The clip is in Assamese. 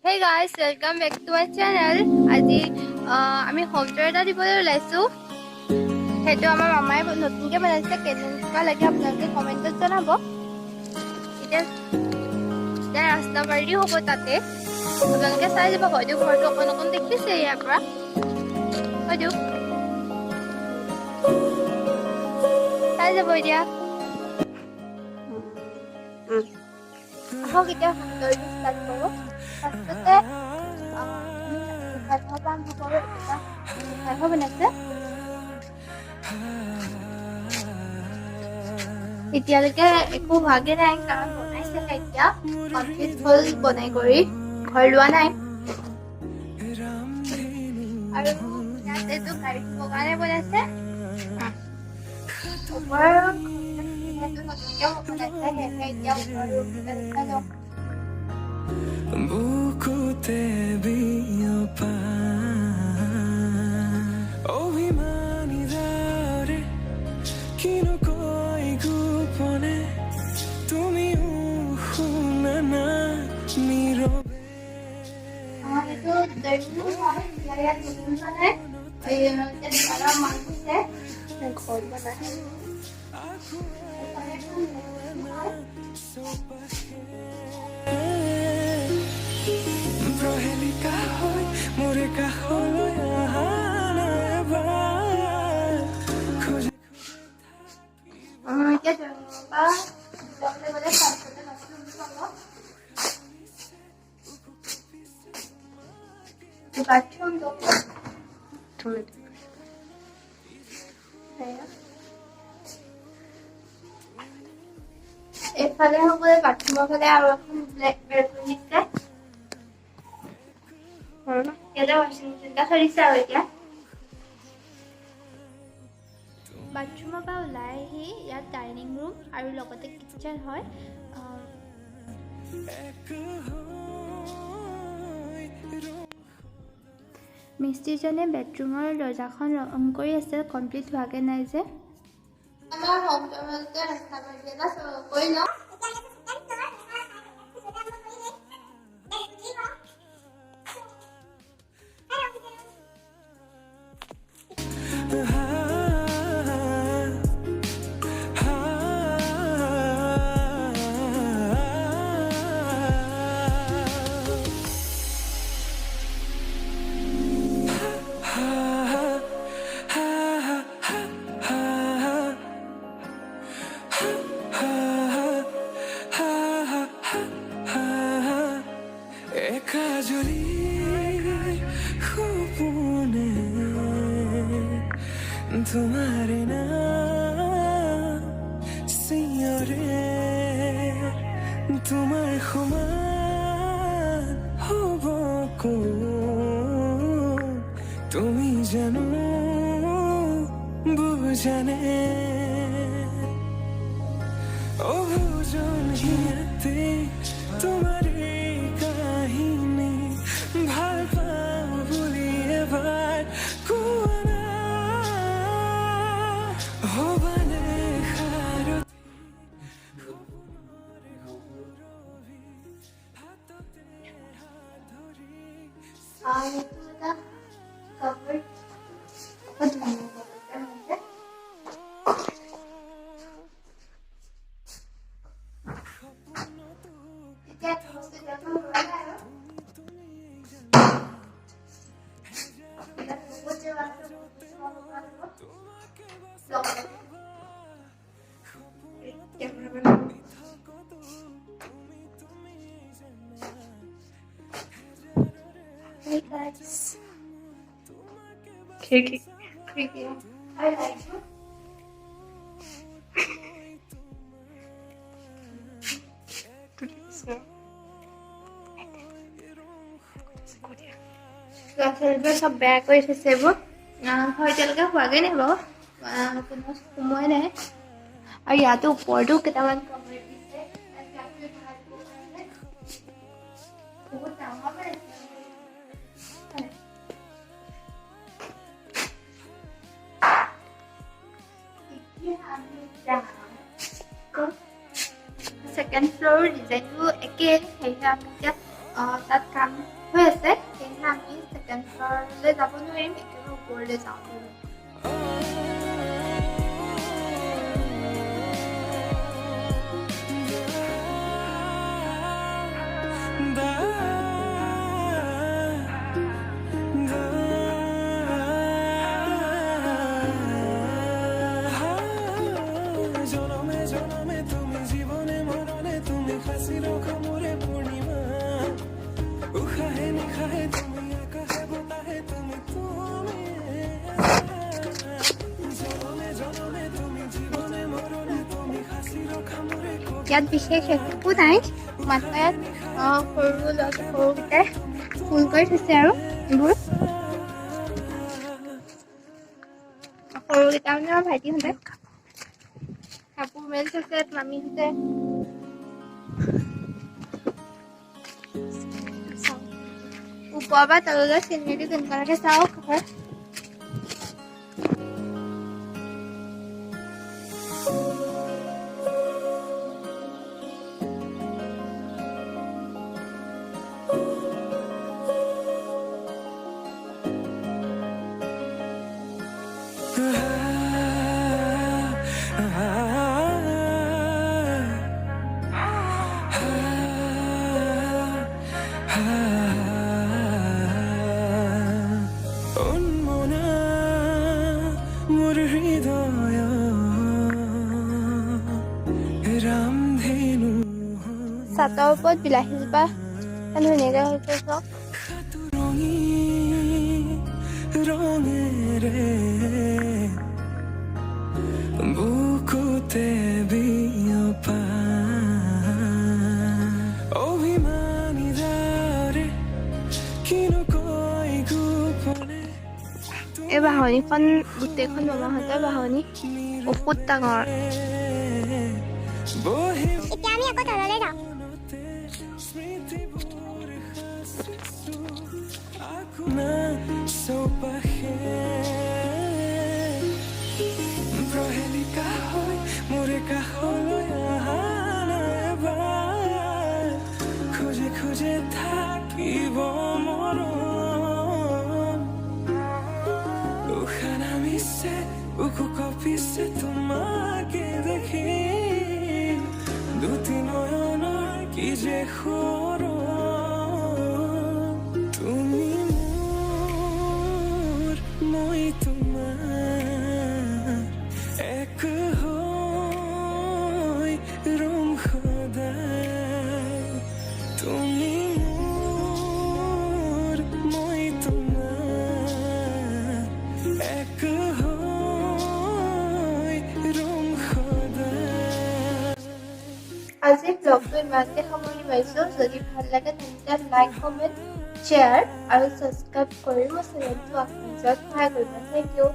Hey guys, welcome back to my channel. আজি আমি হোম টুৰ এটা দিবলৈ ওলাইছো। সেইটো আমাৰ মামাই নতুনকৈ বনাইছে। কেনেকুৱা লাগে আপোনালোকে কমেণ্টত জনাব। এতিয়া ৰাস্তা পাৰি হ'ব তাতে। আপোনালোকে চাই যাব। হয়তো ঘৰটো অকণ অকণ দেখিছে ইয়াৰ পৰা। হয়তো চাই যাব এতিয়া। আহক এতিয়া হোম টুৰটো ষ্টাৰ্ট কৰোঁ। ফাৰ্ষ্টতে বনাইছে। এতিয়ালৈকে একো হোৱাগে নাই কাৰণ বনাইছেহে এতিয়া। কমপ্লিট হ'ল বনাই কৰি। ঘৰ লোৱা নাই। আৰু ইয়াত এইটো গাড়ী থ'বৰ কাৰণে বনাইছে। ওপৰৰ সেইটো নতুনকে বনাইছে সেয়েহে এতিয়া ওপৰৰ ৰুমটো দেখাই লওঁ। বুকুতে বিয়পা অভিমানী দাৰে কিনো কৈ গোপনে তুমিও শুনা না নীৰৱে এইটো দৈনিক হয়। ইয়াত নতুন বনাই ঘৰ বনাই প্ৰহেলিকা হৈ মোৰে কাষলৈ অহা নাই এবাৰ খোজে এতিয়া যাবলৈ গ'লে ফাৰ্ষ্টতে নতুন পাব। বাথৰুমটো এইফালে হ'বলে বাথৰুমৰ ফালে আৰু এখন ব্লেক বেলকনি আছে। ইয়াতে ৱাশ্বিং মেচিনটা থৈ দিছে আৰু এতিয়া বাথৰুমৰ পৰা ওলাই আহি ইয়াত ডাইনিং ৰুম আৰু লগতে কিটচেন হয়। মিস্ত্ৰীজনে বেডৰুমৰ দৰ্জাখন ৰং কৰি আছে। কমপ্লিট হোৱাগে নাই যে। আমাৰ হোম টুৰতে ৰাস্তা পাৰি এটা কৰি লওঁ। একাজলি সপোনে তোমাৰ নাম সিঁয়ৰে তোমাৰ সমান হ'ব কোন তুমি জানো বুজানে অবুজন হিয়াতে তোমাৰ এই কাহিনী ভাল পাওঁ বুলি এবাৰ কোৱা না হ'বানে সাৰথি সপোনৰে সুৰভি হাততে হাত ধৰি এইটো এটা কাপোৰ বহুত ধুনীয়া কাপোৰটা হৈছে। এতিয়া বস্তু যখন লোৱা নাই আৰু বহুত যে Hey guys. Creaky. Creepy. I like you. ল'ৰা-ছোৱালীবোৰে চব বেয়া কৰি থৈছে এইবোৰ। হয় এতিয়ালৈকে হোৱাগৈ নাই বাৰু। কোনো সোমোৱাই নাই। আৰু ইয়াতো ওপৰতো কেইটামান কাপোৰ দিছে। বহুত ডাঙৰ বনাইছে। সেকেন্ড ফ্লোৰ ডিজাইনটো একেই। সেয়েহে আমি এতিয়া তাত কাম হৈ আছে সেয়েহে আমি ছেকেণ্ড ফ্ল'ৰলৈ যাব নোৱাৰিম, একেবাৰে ওপৰলৈ যাওঁ বুলি। জনমে জনমে তুমি জীবনে মরণে তুমি হাসি রখা মোরে পূর্ণিমা উশাহে নিশাহে তুমি আকাশে বতাহে তুমি জনমে জনমে তুমি জীবনে মরণে তুমি হাসি রখা মোরে ইয়াত বিশেষ একো নাই, মাত্ৰ ইয়াত সৰুকেইটাই ফুল কৰি থৈছে আৰু এইবোৰ সৰুকেইটা মানে আমাৰ ভাইটিহঁতে কাপোৰ মেলি থৈছে, মামীহঁতে ওপৰৰ পৰা তললৈ চিনেৰীটো কেনেকুৱা লাগে চাওক হয়। মোৰ হৃদয় ৰামধেনু ছাতৰ ওপৰত বিলাহীজোপা ধুনীয়াকৈ হৈছে চাওক। ৰঙি ৰঙেৰে বুকুতে বিয়পা অভিমানী যাৰে কিনো কই গোপনে এই বাহনিখন গোটেইখন মামাহঁতৰ বাহনি বহুত ডাঙৰ। বহি এতিয়া আমি আকৌ তললৈ যাওঁ। স্মৃতিবোৰ সাঁচিছো akuনা চৌপাশে প্ৰহেলিকা হৈ মোৰে কাষলৈ অহা এবাৰ খোজে খোজে থাকিব মৰম উশাহ নামিছে বুকু কঁপিছে তোমাকে দেখি দুটি নয়নৰ কি যে তুমি মোৰ মই তোমাৰ এক হৈ ৰম সদায় তুমি মোৰ মই তোমাৰ এক হৈ ৰম সদায়। আজি ব্লগটো ইমানতে সামৰণি মাৰিছোঁ। যদি ভাল লাগে তেন্তে লাইক, কমেণ্ট, শ্বেয়াৰ আৰু ছাবস্ক্ৰাইব কৰি মোৰ চেনেলটো আগবাঢ়ি যোৱাত সহায় কৰিব। Thank U.